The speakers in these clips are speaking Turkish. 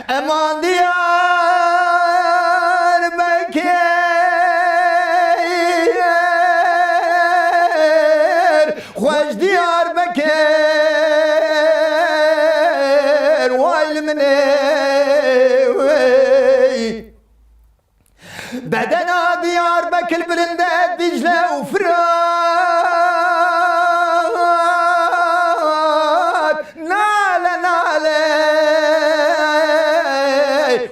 Eman diyar Bekir, hoş diyar Bekir, vay limine bedena diyar Bekir birinde Dicle ufrat nale nale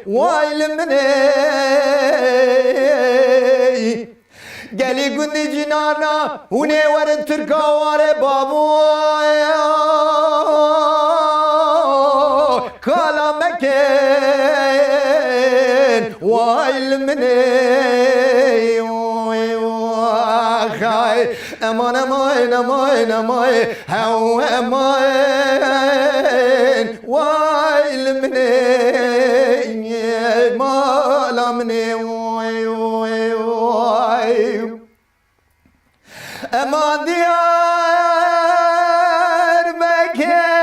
vay limine geli gündi cinana hune var Türka var babu kala Mekin vay limine aman aman aman aman how aman vay limine malamne vay vay vay aman diyar Bekir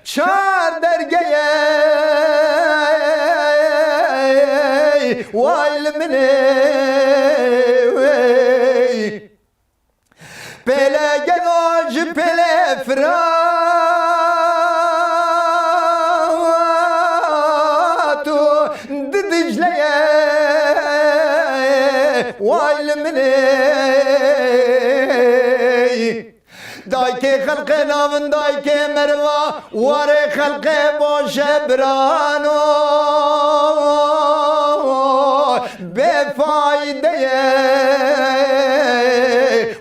çar dergeye vay limine pele genoj pele fratu Dicle'ye vay limine dayke halke navın dayke merva vare halke boşe brano befaydeye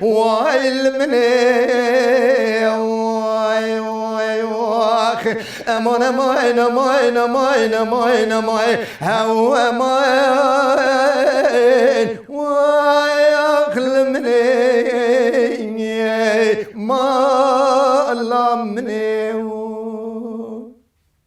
vay limine vay vay vay aman aman aman aman aman aman how aman vay aklımne malamne